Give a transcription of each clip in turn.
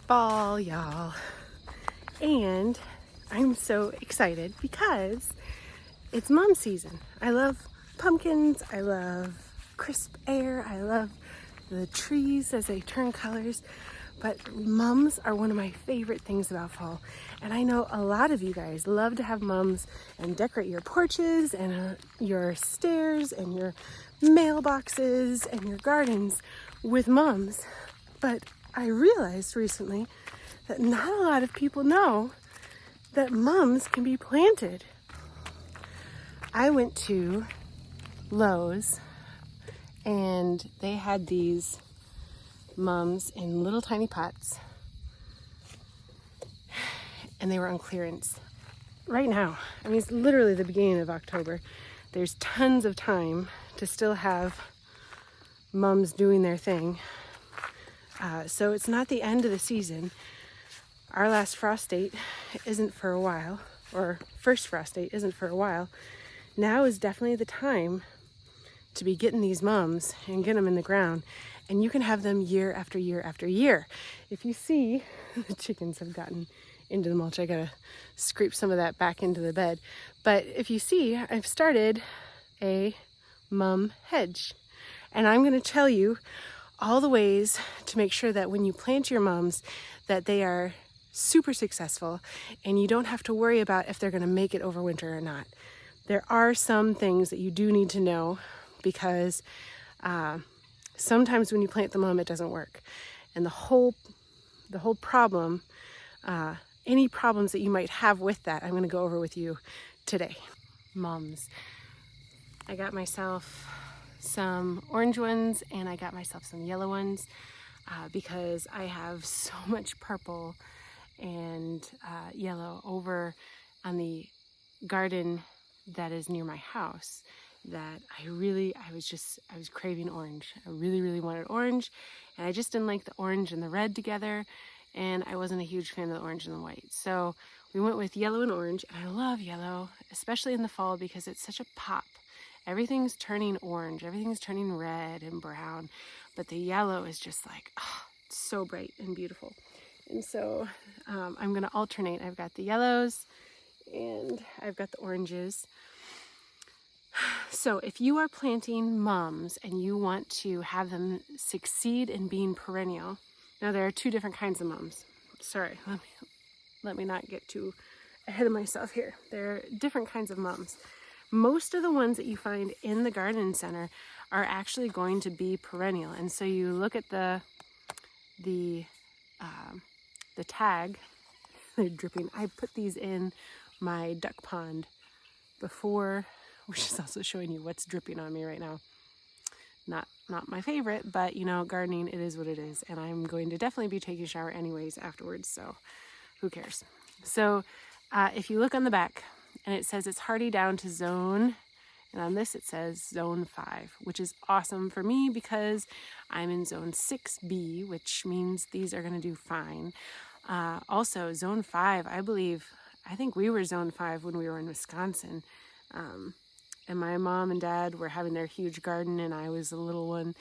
fall, y'all. And I'm so excited because it's mom season. I love pumpkins. I love crisp air. I love the trees as they turn colors. But mums are one of my favorite things about fall. And I know a lot of you guys love to have mums and decorate your porches and your stairs and your mailboxes and your gardens with mums. But I realized recently that not a lot of people know that mums can be planted. I went to Lowe's and they had these mums in little tiny pots and they were on clearance right now. I mean, it's literally the beginning of October. There's tons of time to still have mums doing their thing. So it's not the end of the season. Our last frost date isn't for a while, or first frost date isn't for a while. Now is definitely the time to be getting these mums and get them in the ground, and you can have them year after year after year. If you see, the chickens have gotten into the mulch. I gotta scrape some of that back into the bed. But if you see, I've started a mum hedge, and I'm gonna tell you all the ways to make sure that when you plant your mums that they are super successful and you don't have to worry about if they're gonna make it over winter or not. There are some things that you do need to know because sometimes when you plant the mum, it doesn't work. And the whole problem, any problems that you might have with that, I'm gonna go over with you today. Mums. I got myself some orange ones and I got myself some yellow ones because I have so much purple and yellow over on the garden that is near my house that I was craving orange. I really wanted orange, and I just didn't like the orange and the red together, and I wasn't a huge fan of the orange and the white. So we went with yellow and orange, and I love yellow, especially in the fall because it's such a pop. Everything's turning orange, everything's turning red and brown, but the yellow is just like, oh, it's so bright and beautiful. And so I'm gonna alternate. I've got the yellows and I've got the oranges. So if you are planting mums and you want to have them succeed in being perennial, now there are two different kinds of mums. Sorry, let me not get too ahead of myself here. There are different kinds of mums. Most of the ones that you find in the garden center are actually going to be perennial. And so you look at the tag, they're dripping. I put these in my duck pond before, which is also showing you what's dripping on me right now. Not my favorite, but you know, gardening, it is what it is. And I'm going to definitely be taking a shower anyways afterwards, so who cares? So if you look on the back, and it says it's hardy down to zone, and on this it says zone 5, which is awesome for me because I'm in zone 6B, which means these are gonna do fine. Also, zone 5, I think we were zone 5 when we were in Wisconsin. And my mom and dad were having their huge garden and I was a little one.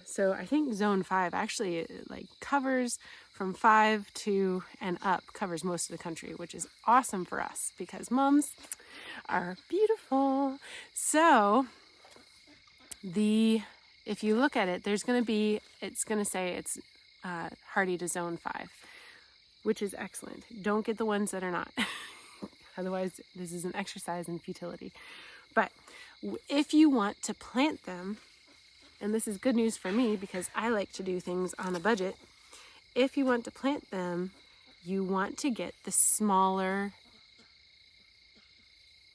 So I think zone 5 actually like covers from 5 to and up, covers most of the country, which is awesome for us because mums are beautiful. So if you look at it, it's going to say it's hardy to zone 5, which is excellent. Don't get the ones that are not. Otherwise, this is an exercise in futility. But if you want to plant them, and this is good news for me because I like to do things on a budget, if you want to plant them, you want to get the smaller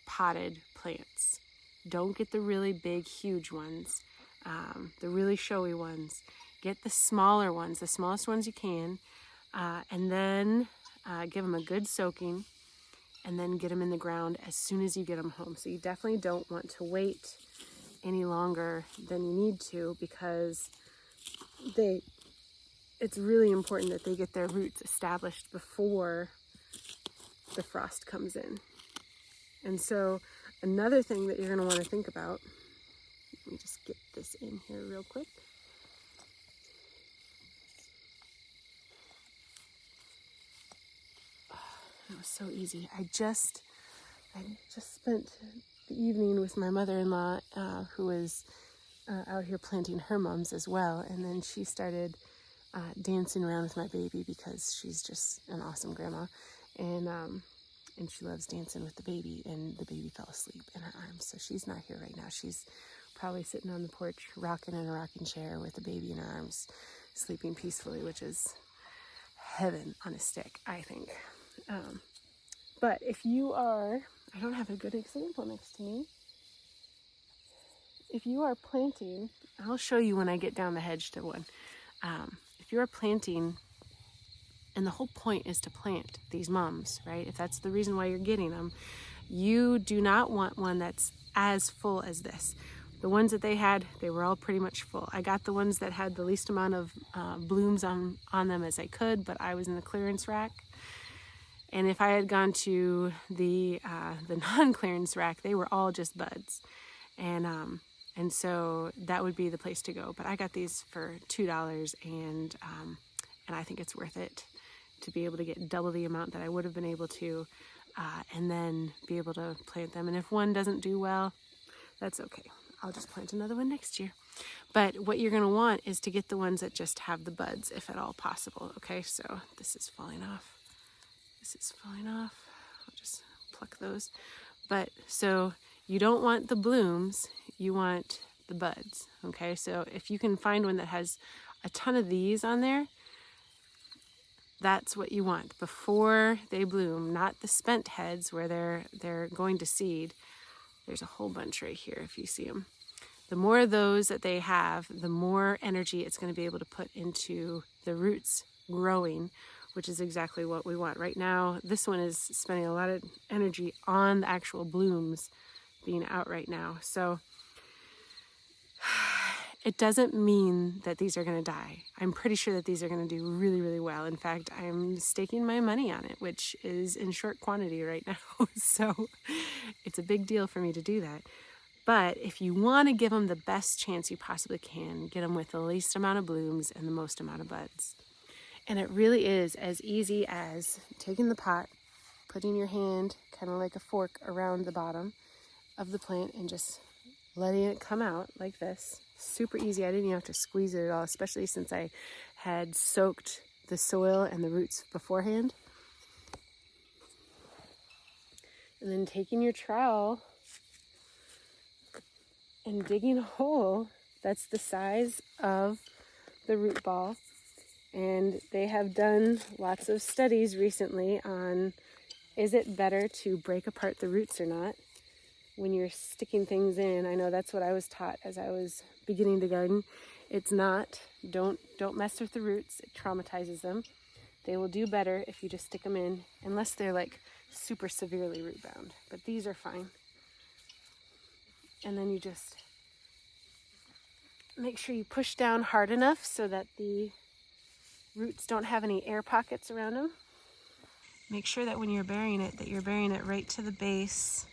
potted plants. Don't get the really big, huge ones, the really showy ones. Get the smaller ones, the smallest ones you can, and then give them a good soaking, and then get them in the ground as soon as you get them home. So you definitely don't want to wait any longer than you need to because it's really important that they get their roots established before the frost comes in. And so another thing that you're going to want to think about, let me just get this in here real quick. It was so easy. I just spent the evening with my mother-in-law, who was out here planting her mums as well, and then she started dancing around with my baby because she's just an awesome grandma, and she loves dancing with the baby, and the baby fell asleep in her arms, so she's not here right now. She's probably sitting on the porch rocking in a rocking chair with the baby in her arms, sleeping peacefully, which is heaven on a stick, I think. But if you are, I don't have a good example next to me. If you are planting, I'll show you when I get down the hedge to one. If you are planting, and the whole point is to plant these mums, right? If that's the reason why you're getting them, you do not want one that's as full as this. The ones that they had, they were all pretty much full. I got the ones that had the least amount of blooms on them as I could, but I was in the clearance rack. And if I had gone to the non-clearance rack, they were all just buds. And so that would be the place to go. But I got these for $2, and I think it's worth it to be able to get double the amount that I would have been able to, and then be able to plant them. And if one doesn't do well, that's okay. I'll just plant another one next year. But what you're gonna want is to get the ones that just have the buds, if at all possible, okay? So this is falling off. This is falling off. I'll just pluck those. But so you don't want the blooms, you want the buds, okay? So if you can find one that has a ton of these on there, that's what you want before they bloom, not the spent heads where they're going to seed. There's a whole bunch right here if you see them. The more of those that they have, the more energy it's going to be able to put into the roots growing, which is exactly what we want. Right now, this one is spending a lot of energy on the actual blooms being out right now. So it doesn't mean that these are going to die. I'm pretty sure that these are going to do really, really well. In fact, I'm staking my money on it, which is in short quantity right now. So it's a big deal for me to do that. But if you want to give them the best chance you possibly can, get them with the least amount of blooms and the most amount of buds. And it really is as easy as taking the pot, putting your hand kind of like a fork around the bottom of the plant and just letting it come out like this. Super easy. I didn't even have to squeeze it at all, especially since I had soaked the soil and the roots beforehand. And then taking your trowel and digging a hole that's the size of the root ball. And they have done lots of studies recently on, is it better to break apart the roots or not when you're sticking things in? I know that's what I was taught as I was beginning to garden. It's not. Don't mess with the roots. It traumatizes them. They will do better if you just stick them in, unless they're like super severely root bound. But these are fine. And then you just make sure you push down hard enough so that the roots don't have any air pockets around them. Make sure that when you're burying it, that you're burying it right to the base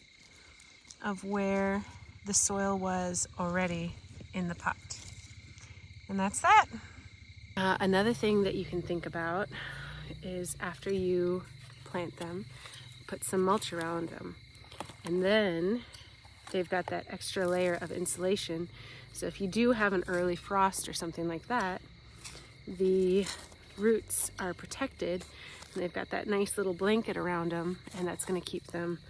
of where the soil was already in the pot. And that's that. Another thing that you can think about is after you plant them, put some mulch around them. And then they've got that extra layer of insulation. So if you do have an early frost or something like that, the roots are protected and they've got that nice little blanket around them, and that's going to keep them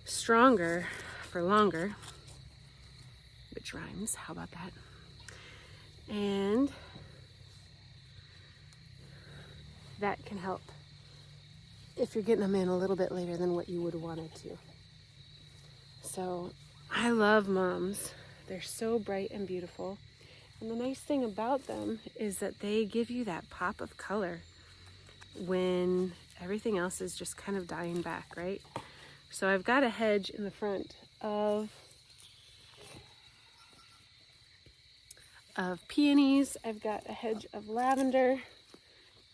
stronger for longer, which rhymes. How about that? And that can help if you're getting them in a little bit later than what you would have wanted to. So I love mums. They're so bright and beautiful. And the nice thing about them is that they give you that pop of color when everything else is just kind of dying back, right? So I've got a hedge in the front of peonies. I've got a hedge of lavender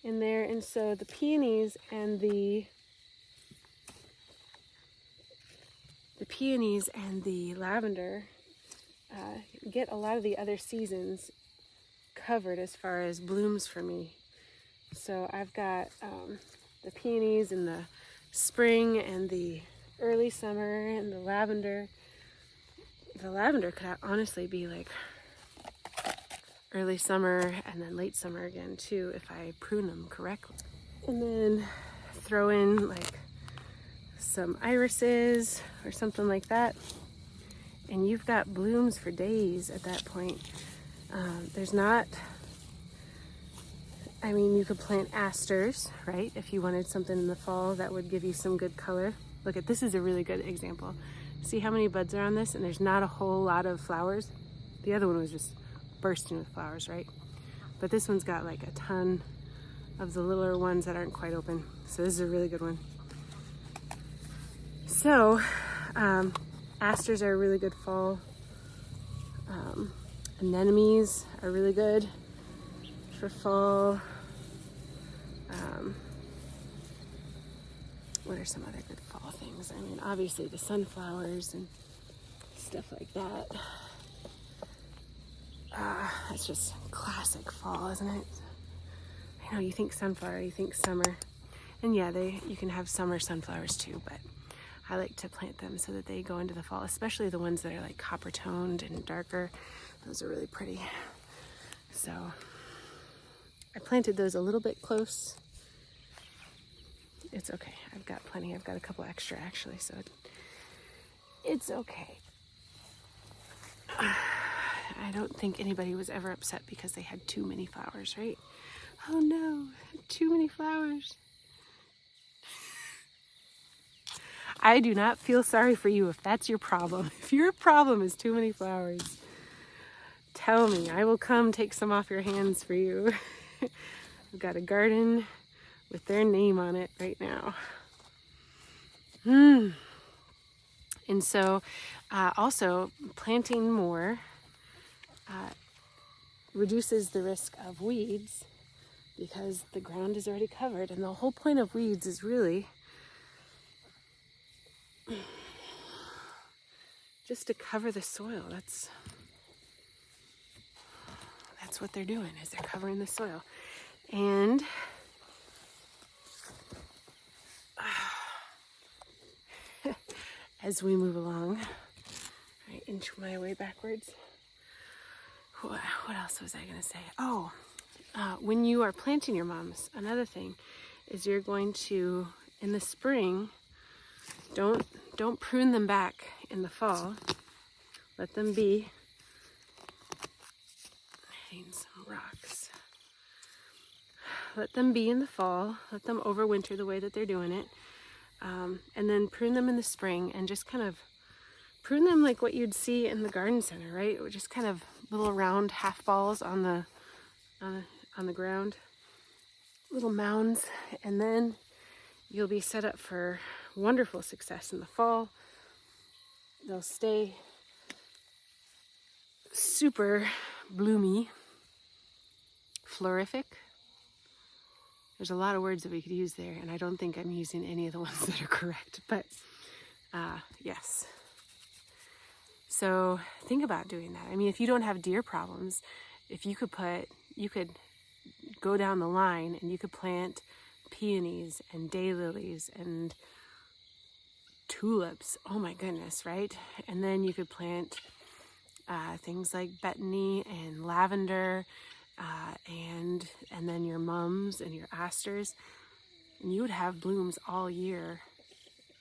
in there. And so the peonies and the lavender get a lot of the other seasons covered as far as blooms for me. So I've got the peonies and the spring and the early summer and the lavender. The lavender could honestly be like early summer and then late summer again too if I prune them correctly. And then throw in like some irises or something like that, and you've got blooms for days at that point. There's not, I mean, you could plant asters, right? If you wanted something in the fall that would give you some good color. Look at this, is a really good example. See how many buds are on this, and there's not a whole lot of flowers. The other one was just bursting with flowers, right? But this one's got like a ton of the littler ones that aren't quite open. So this is a really good one. So asters are a really good fall. Anemones are really good for fall. What are some other good fall things? I mean, obviously the sunflowers and stuff like that. That's just classic fall, isn't it? I know, you think sunflower, you think summer. And yeah, you can have summer sunflowers too, but I like to plant them so that they go into the fall, especially the ones that are like copper toned and darker. Those are really pretty. So I planted those a little bit close. It's okay. I've got plenty. I've got a couple extra actually, so it's okay. I don't think anybody was ever upset because they had too many flowers, right? Oh no, too many flowers. I do not feel sorry for you if that's your problem. If your problem is too many flowers, tell me. I will come take some off your hands for you. I've got a garden with their name on it right now. And so also planting more reduces the risk of weeds because the ground is already covered. And the whole point of weeds is really just to cover the soil. That's what they're doing, is they're covering the soil. And as we move along, I inch my way backwards. What else was I going to say? Oh, when you are planting your mums, another thing is you're going to, in the spring, don't prune them back in the fall. Let them be. Hitting some rocks. Let them be in the fall. Let them overwinter the way that they're doing it. And then prune them in the spring and just kind of prune them like what you'd see in the garden center, right? Just kind of little round half balls on the ground, little mounds, and then you'll be set up for wonderful success in the fall. They'll stay super bloomy, florific. There's a lot of words that we could use there, and I don't think I'm using any of the ones that are correct, but yes. So think about doing that. I mean, if you don't have deer problems, if you could go down the line and you could plant peonies and daylilies and tulips. Oh my goodness, right? And then you could plant things like betony and lavender, and then your mums and your asters, and you would have blooms all year.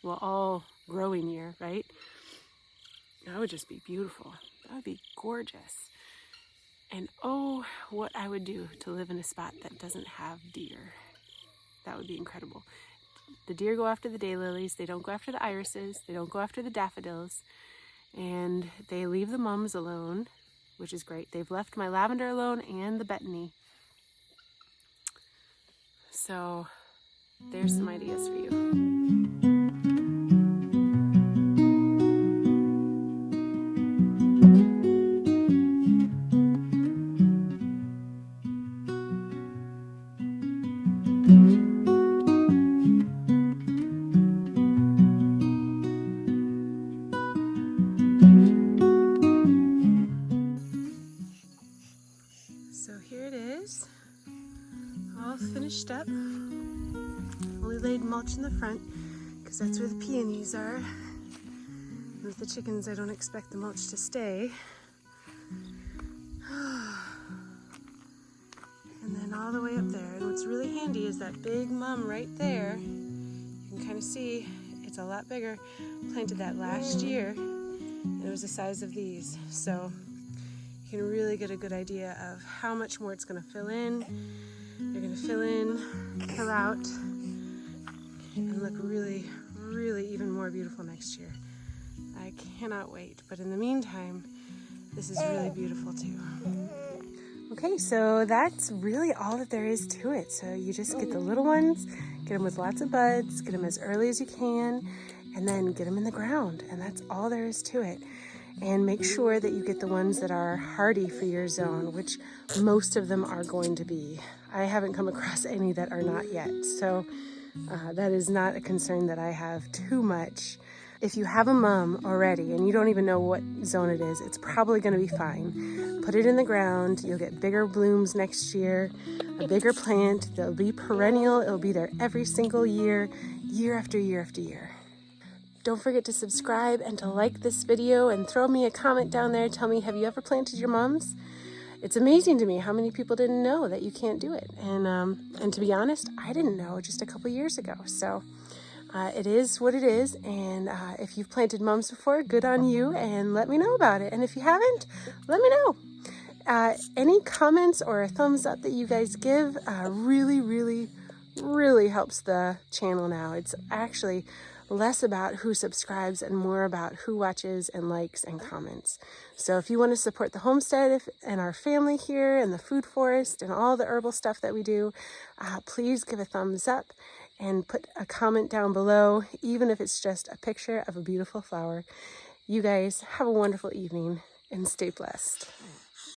Well, all growing year, right? That would just be beautiful. That would be gorgeous. And oh, what I would do to live in a spot that doesn't have deer. That would be incredible. The deer go after the daylilies. They don't go after the irises. They don't go after the daffodils. And they leave the mums alone, which is great. They've left my lavender alone and the betony. So there's some ideas for you. So here it is, all finished up. Only laid mulch in the front. because that's where the peonies are. And with the chickens, I don't expect the mulch to stay. And then all the way up there. And what's really handy is that big mum right there. You can kind of see it's a lot bigger. Planted that last year, and it was the size of these. So you can really get a good idea of how much more it's going to fill in. They're going to fill in, fill out, and look really, really even more beautiful next year. I cannot wait. But in the meantime, this is really beautiful too. Okay, so that's really all that there is to it. So you just get the little ones, get them with lots of buds, get them as early as you can, and then get them in the ground. And that's all there is to it. And make sure that you get the ones that are hardy for your zone, which most of them are going to be. I haven't come across any that are not yet. So that is not a concern that I have too much. If you have a mum already and you don't even know what zone it is, it's probably going to be fine. Put it in the ground. You'll get bigger blooms next year, a bigger plant. They'll be perennial. It'll be there every single year, year after year after year. Don't forget to subscribe and to like this video and throw me a comment down there. Tell me, have you ever planted your mums? It's amazing to me how many people didn't know that you can't do it. And to be honest, I didn't know just a couple years ago. So it is what it is, and if you've planted mums before, good on you, and let me know about it. And if you haven't, let me know. Any comments or a thumbs up that you guys give really, really, really helps the channel now. It's actually less about who subscribes and more about who watches and likes and comments. So if you want to support the homestead and our family here and the food forest and all the herbal stuff that we do, please give a thumbs up and put a comment down below, even if it's just a picture of a beautiful flower. You guys have a wonderful evening and stay blessed.